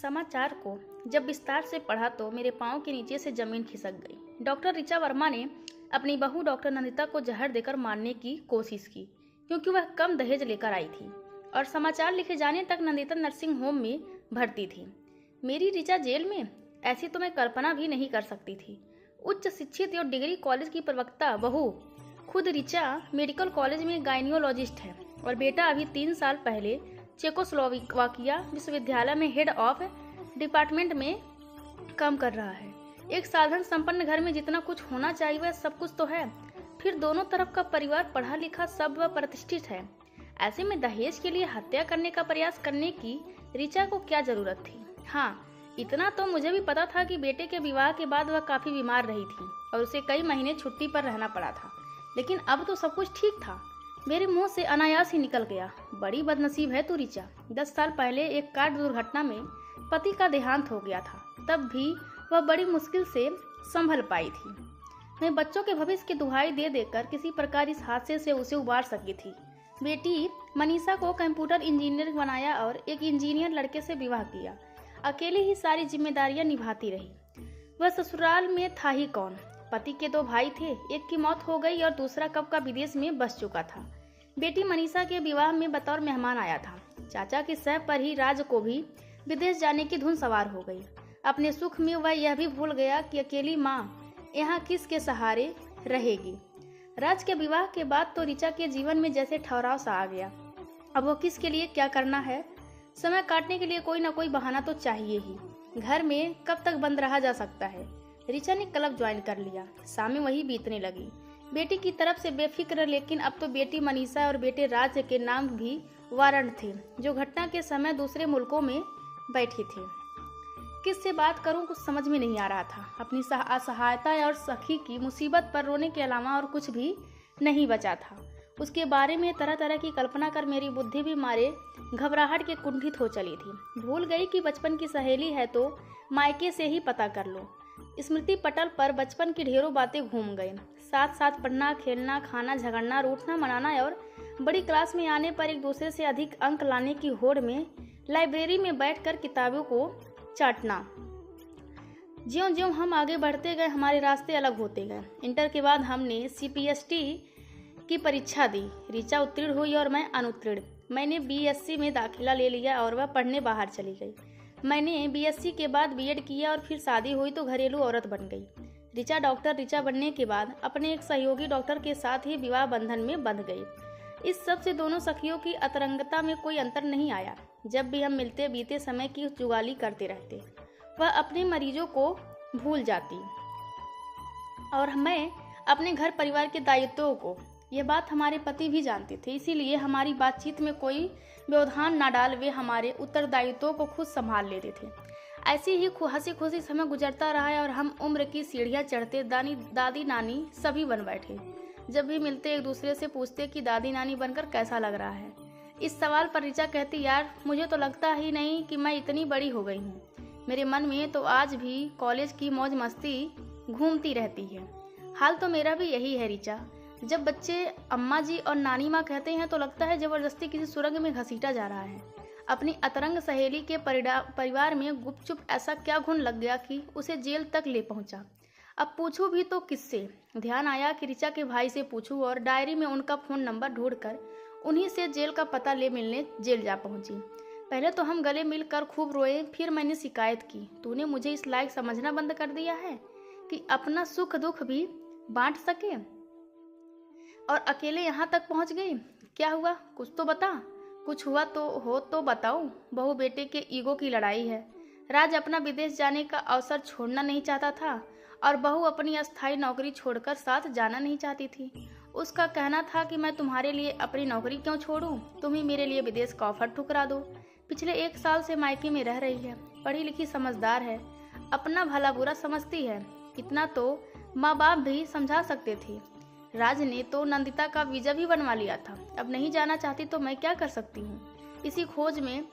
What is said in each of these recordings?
समाचार को जब विस्तार से पढ़ा तो मेरे पाँव के नीचे से जमीन खिसक गई। डॉक्टर ऋचा वर्मा ने अपनी बहू डॉक्टर नंदिता को जहर देकर मारने की कोशिश की, क्योंकि वह कम दहेज लेकर आई थी और समाचार लिखे जाने तक नंदिता नर्सिंग होम में भर्ती थी। मेरी ऋचा जेल में, ऐसी तो मैं कल्पना भी नहीं कर सकती थी। उच्च शिक्षित और डिग्री कॉलेज की प्रवक्ता बहू खुद ऋचा मेडिकल कॉलेज में गायनियोलॉजिस्ट है और बेटा अभी 3 साल पहले चेकोस्लोवाकिया विश्वविद्यालय में हेड ऑफ डिपार्टमेंट में काम कर रहा है। एक साधारण संपन्न घर में जितना कुछ होना चाहिए वह सब कुछ तो है। फिर दोनों तरफ का परिवार पढ़ा लिखा, सब व प्रतिष्ठित है। ऐसे में दहेज के लिए हत्या करने का प्रयास करने की ऋचा को क्या जरूरत थी? हाँ, इतना तो मुझे भी पता था कि बेटे के विवाह के बाद वह काफी बीमार रही थी और उसे कई महीने छुट्टी पर रहना पड़ा था, लेकिन अब तो सब कुछ ठीक था। मेरे मुंह से अनायास ही निकल गया, बड़ी बदनसीब है तू ऋचा। 10 साल पहले एक कार दुर्घटना में पति का देहांत हो गया था, तब भी वह बड़ी मुश्किल से संभल पाई थी। मैं बच्चों के भविष्य की दुहाई दे देकर किसी प्रकार इस हादसे से उसे उबार सकी थी। बेटी मनीषा को कंप्यूटर इंजीनियर बनाया और एक इंजीनियर लड़के से विवाह किया। अकेले ही सारी जिम्मेदारियां निभाती रही। वह ससुराल में था ही कौन? पति के 2 भाई थे, एक की मौत हो गई और दूसरा कब का विदेश में बस चुका था। बेटी मनीषा के विवाह में बतौर मेहमान आया था। चाचा की सह पर ही राज को भी विदेश जाने की धुन सवार हो गई। अपने सुख में वह यह भी भूल गया कि अकेली माँ यहाँ किसके सहारे रहेगी। राज के विवाह के बाद तो ऋचा के जीवन में जैसे ठहराव सा आ गया। अब वो किसके लिए क्या करना है? समय काटने के लिए कोई ना कोई बहाना तो चाहिए ही। घर में कब तक बंद रहा जा सकता है? ऋचा ने क्लब ज्वाइन कर लिया। शामें वही बीतने लगी। बेटी की तरफ से बेफिक्र, लेकिन अब तो बेटी मनीषा और बेटे राज के नाम भी वारंट थे, जो घटना के समय दूसरे मुल्कों में बैठी थी। किससे बात करूं, कुछ समझ में नहीं आ रहा था। अपनी असहायता और सखी की मुसीबत पर रोने के अलावा और कुछ भी नहीं बचा था। उसके बारे में तरह तरह की कल्पना कर मेरी बुद्धि भी मारे घबराहट के कुंठित हो चली थी। भूल गई कि बचपन की सहेली है तो मायके से ही पता कर लो। स्मृति पटल पर बचपन की ढेरों बातें घूम गए। साथ साथ पढ़ना, खेलना, खाना, झगड़ना, रूठना, मनाना और बड़ी क्लास में आने पर एक दूसरे से अधिक अंक लाने की होड़ में लाइब्रेरी में बैठकर किताबों को चाटना। ज्यों ज्यों हम आगे बढ़ते गए हमारे रास्ते अलग होते गए। इंटर के बाद हमने CPST की परीक्षा दी। ऋचा उत्तीर्ण हुई और मैं अनुत्तीर्ण। मैंने BSc में दाखिला ले लिया और वह पढ़ने बाहर चली गई। मैंने BSc के बाद B.Ed किया और फिर शादी हुई तो घरेलू औरत बन गई। ऋचा डॉक्टर ऋचा बनने के बाद अपने एक सहयोगी डॉक्टर के साथ ही विवाह बंधन में बंध गई। इस सब से दोनों सखियों की अंतरंगता में कोई अंतर नहीं आया। जब भी हम मिलते बीते समय की जुगाली करते रहते। वह अपने मरीजों को भूल जाती और मैं अपने घर परिवार के दायित्वों को। यह बात हमारे पति भी जानते थे, इसीलिए हमारी बातचीत में कोई व्यवधान न डाल वे हमारे उत्तरदायित्वों को खुद संभाल लेते थे। ऐसी ही हंसी खुशी समय गुजरता रहा और हम उम्र की सीढ़ियां चढ़ते दादी नानी सभी बन बैठे। जब भी मिलते एक दूसरे से पूछते कि दादी नानी बनकर कैसा लग रहा है। इस सवाल पर ऋचा कहती, यार मुझे तो लगता ही नहीं कि मैं इतनी बड़ी हो गई हूँ। मेरे मन में तो आज भी कॉलेज की मौज मस्ती घूमती रहती है। हाल तो मेरा भी यही है ऋचा। जब बच्चे अम्मा जी और नानी माँ कहते हैं तो लगता है जबरदस्ती किसी सुरंग में घसीटा जा रहा है। अपनी अतरंग सहेली के परिवार में गुपचुप ऐसा क्या घुन लग गया कि उसे जेल तक ले पहुंचा। अब पूछूं भी तो किससे? ध्यान आया कि ऋचा के भाई से पूछूं और डायरी में उनका फ़ोन नंबर ढूंढकर उन्हीं से जेल का पता ले मिलने जेल जा पहुंची। पहले तो हम गले मिलकर खूब रोए, फिर मैंने शिकायत की, तूने मुझे इस लायक समझना बंद कर दिया है कि अपना सुख दुख भी बांट सके और अकेले यहाँ तक पहुँच गई। क्या हुआ, कुछ तो बता। कुछ हुआ तो हो तो बताओ। बहू बेटे के ईगो की लड़ाई है। राज अपना विदेश जाने का अवसर छोड़ना नहीं चाहता था और बहू अपनी अस्थायी नौकरी छोड़कर साथ जाना नहीं चाहती थी। उसका कहना था कि मैं तुम्हारे लिए अपनी नौकरी क्यों छोड़ूं, तुम ही मेरे लिए विदेश का ऑफर ठुकरा दो। पिछले 1 साल से मायके में रह रही है, पढ़ी लिखी समझदार है, अपना भला बुरा समझती है। इतना तो माँ बाप भी समझा सकते थे। राज ने तो नंदिता का वीजा भी बनवा लिया था। अब नहीं जाना चाहती तो मैं क्या कर सकती हूँ। इसी खोज में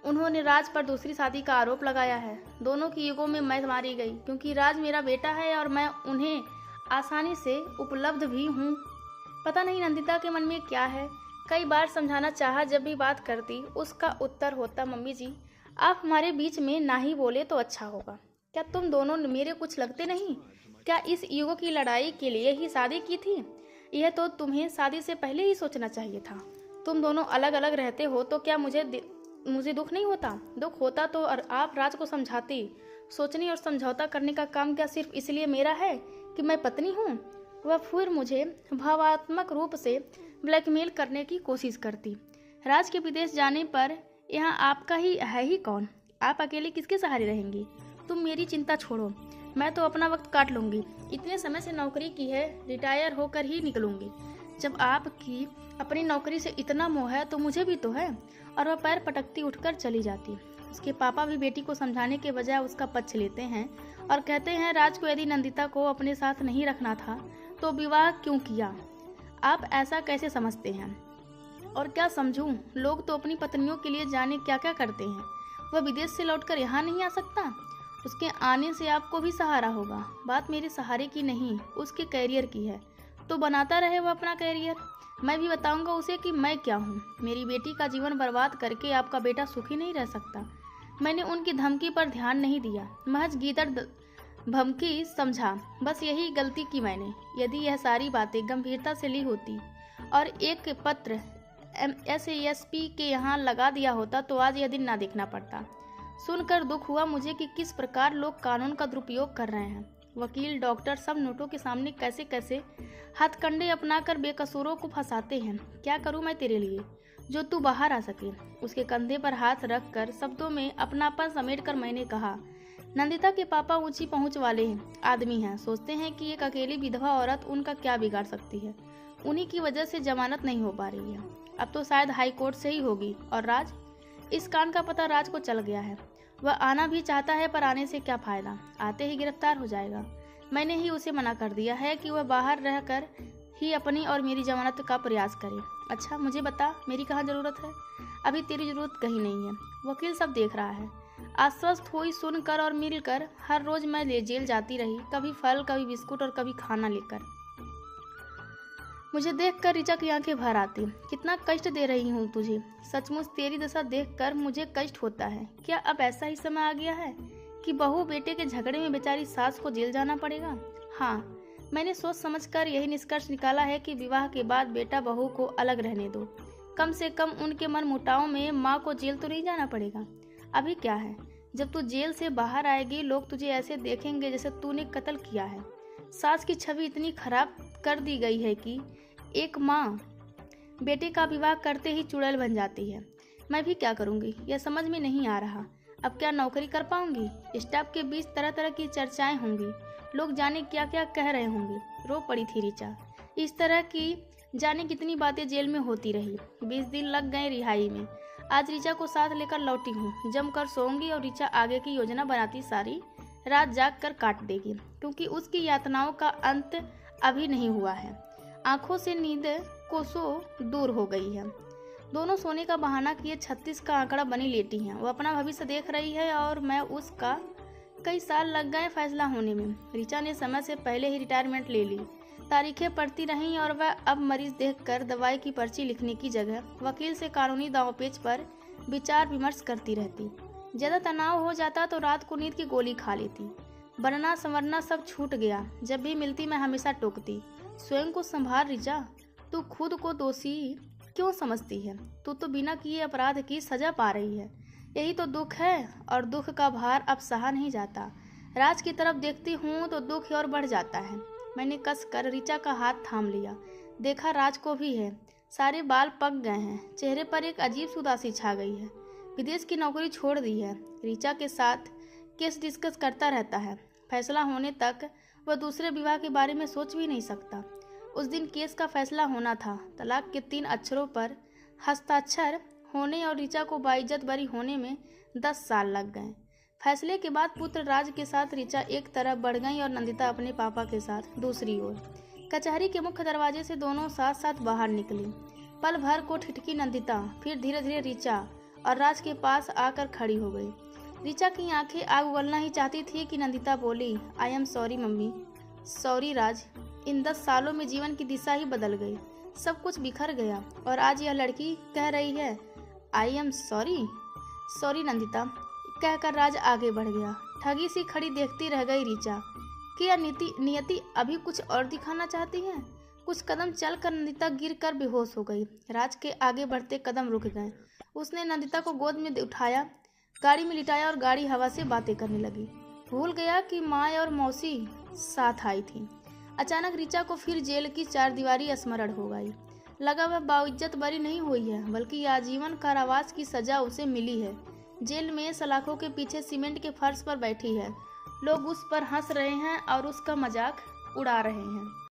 उन्होंने राज पर दूसरी शादी का आरोप लगाया है। दोनों की ईगो में मैं मारी गई, क्योंकि राज मेरा बेटा है और मैं उन्हें आसानी से उपलब्ध भी हूँ। पता नहीं नंदिता के मन में क्या है। कई बार समझाना चाहा, जब भी बात करती उसका उत्तर होता, मम्मी जी आप हमारे बीच में ना ही बोले तो अच्छा होगा। क्या तुम दोनों मेरे कुछ लगते नहीं? क्या इस ईगो की लड़ाई के लिए ही शादी की थी? यह तो तुम्हें शादी से पहले ही सोचना चाहिए था। तुम दोनों अलग अलग रहते हो तो क्या मुझे दुख नहीं होता? दुख होता तो आप राज को समझाती। सोचने और समझौता करने का काम क्या सिर्फ इसलिए मेरा है कि मैं पत्नी हूँ? वह फिर मुझे भावात्मक रूप से ब्लैकमेल करने की कोशिश करती। राज के विदेश जाने पर यहाँ आपका ही है ही कौन? आप अकेले किसके सहारे रहेंगी? तुम मेरी चिंता छोड़ो, मैं तो अपना वक्त काट लूंगी। इतने समय से नौकरी की है, रिटायर होकर ही निकलूंगी। जब आपकी अपनी नौकरी से इतना मोह है तो मुझे भी तो है। और वह पैर पटकती उठकर चली जाती। उसके पापा भी बेटी को समझाने के बजाय उसका पक्ष लेते हैं और कहते हैं राज को यदि नंदिता को अपने साथ नहीं रखना था तो विवाह क्यों किया? आप ऐसा कैसे समझते हैं? और क्या समझूं? लोग तो अपनी पत्नियों के लिए जाने क्या क्या करते हैं। वह विदेश से लौटकर यहाँ नहीं आ सकता? उसके आने से आपको भी सहारा होगा। बात मेरे सहारे की नहीं, उसके कैरियर की है। तो बनाता रहे वो अपना कैरियर। मैं भी बताऊंगा उसे कि मैं क्या हूँ। मेरी बेटी का जीवन बर्बाद करके आपका बेटा सुखी नहीं रह सकता। मैंने उनकी धमकी पर ध्यान नहीं दिया, महज गीदड़ धमकी समझा। बस यही गलती की मैंने। यदि यह सारी बातें गंभीरता से ली होती और एक पत्र SASP के यहाँ लगा दिया होता तो आज यह दिन ना देखना पड़ता। सुनकर दुख हुआ मुझे कि किस प्रकार लोग कानून का दुरुपयोग कर रहे हैं। वकील, डॉक्टर सब नोटों के सामने कैसे कैसे हथकंडे अपनाकर बेकसूरों को फंसाते हैं। क्या करूं मैं तेरे लिए जो तू बाहर आ सके? उसके कंधे पर हाथ रखकर शब्दों में अपनापन समेटकर मैंने कहा, नंदिता के पापा ऊंची पहुंच वाले आदमी हैं। सोचते हैं कि एक अकेली विधवा औरत उनका क्या बिगाड़ सकती है। उन्हीं की वजह से जमानत नहीं हो पा रही है। अब तो शायद हाई कोर्ट से ही होगी। और राज, इस कांड का पता राज को चल गया है। वह आना भी चाहता है पर आने से क्या फायदा? आते ही गिरफ्तार हो जाएगा। मैंने ही उसे मना कर दिया है कि वह बाहर रहकर ही अपनी और मेरी जमानत का प्रयास करे। अच्छा मुझे बता, मेरी कहाँ जरूरत है? अभी तेरी जरूरत कहीं नहीं है। वकील सब देख रहा है। आश्वस्त हुई सुनकर और मिलकर। हर रोज मैं जेल जाती रही, कभी फल, कभी बिस्कुट और कभी खाना लेकर। मुझे देखकर ऋचा की आंखें भर आती। कितना कष्ट दे रही हूँ तुझे। सचमुच तेरी दशा देखकर मुझे कष्ट होता है। क्या अब ऐसा ही समय आ गया है कि बहू बेटे के झगड़े में बेचारी सास को जेल जाना पड़ेगा? हाँ, मैंने सोच समझकर यही निष्कर्ष निकाला है कि विवाह के बाद बेटा बहू को अलग रहने दो। कम से कम उनके मन मुटाव में माँ को जेल तो नहीं जाना पड़ेगा। अभी क्या है, जब तू जेल से बाहर आएगी लोग तुझे ऐसे देखेंगे जैसे तूने कत्ल किया है। सास की छवि इतनी खराब कर दी गई है कि एक माँ बेटे का विवाह करते ही चुड़ैल बन जाती है। मैं भी क्या करूँगी यह समझ में नहीं आ रहा। अब क्या नौकरी कर पाऊंगी? स्टाफ के बीच तरह तरह की चर्चाएं होंगी। लोग जाने क्या क्या कह रहे होंगे। रो पड़ी थी ऋचा। इस तरह की जाने कितनी बातें जेल में होती रही। 20 दिन लग गए रिहाई में। आज ऋचा को साथ लेकर लौटी हूँ। जमकर सोऊंगी और ऋचा आगे की योजना बनाती सारी रात जाग कर काट देगी, क्योंकि उसकी यातनाओं का अंत अभी नहीं हुआ है। आंखों से नींद कोसों दूर हो गई है। दोनों सोने का बहाना किए 36 का आंकड़ा बनी लेटी हैं। वो अपना भविष्य देख रही है और मैं उसका। कई साल लग गए फैसला होने में। ऋचा ने समय से पहले ही रिटायरमेंट ले ली। तारीखें पढ़ती रहीं और वह अब मरीज देखकर दवाई की पर्ची लिखने की जगह वकील से कानूनी दांवपेच पर विचार विमर्श करती रहती। ज़्यादा तनाव हो जाता तो रात को नींद की गोली खा लेती। बनना संवरना सब छूट गया। जब भी मिलती मैं हमेशा टोकती, स्वयं को संभाल ऋचा। तू खुद को दोषी क्यों समझती है? तू तो बिना किए अपराध की सजा पा रही है। यही तो दुख है और दुख का भार अब सहा नहीं जाता। राज की तरफ देखती हूँ तो दुख और बढ़ जाता है। मैंने कसकर ऋचा का हाथ थाम लिया। देखा राज को भी है। सारे बाल पक गए हैं। चेहरे पर एक अजीब सी उदासी छा गई है। विदेश की नौकरी छोड़ दी है। ऋचा के साथ केस डिस्कस करता रहता है। फैसला होने तक वह दूसरे विवाह के बारे में सोच भी नहीं सकता। उस दिन केस का फैसला होना था। तलाक के 3 अक्षरों पर हस्ताक्षर होने और ऋचा को बाइज्जत बरी होने में 10 साल लग गए। फैसले के बाद पुत्र राज के साथ ऋचा एक तरफ बढ़ गई और नंदिता अपने पापा के साथ दूसरी ओर। कचहरी के मुख्य दरवाजे से दोनों साथ साथ बाहर निकली। पल भर को ठिठकी नंदिता, फिर धीरे धीरे ऋचा और राज के पास आकर खड़ी हो गई। ऋचा की आंखें आग उगलना ही चाहती थी कि नंदिता बोली, I am sorry mummy. Sorry Raj. इन 10 सालों में जीवन की दिशा ही बदल गई। सब कुछ बिखर गया और आज यह लड़की कह रही है आई एम सॉरी। सॉरी नंदिता, कहकर राज आगे बढ़ गया। ठगी सी खड़ी देखती रह गई ऋचा कि यह नियति अभी कुछ और दिखाना चाहती है। कुछ कदम चलकर नंदिता गिरकर बेहोश हो गई। राज के आगे बढ़ते कदम रुक गए। उसने नंदिता को गोद में उठाया, गाड़ी में लिटाया और गाड़ी हवा से बातें करने लगी। भूल गया कि माँ और मौसी साथ आई थी। अचानक ऋचा को फिर जेल की चारदीवारी स्मरण हो गई। लगा वह बाइज्जत बरी नहीं हुई है, बल्कि आजीवन कारावास की सजा उसे मिली है। जेल में सलाखों के पीछे सीमेंट के फर्श पर बैठी है। लोग उस पर हंस रहे हैं और उसका मजाक उड़ा रहे हैं।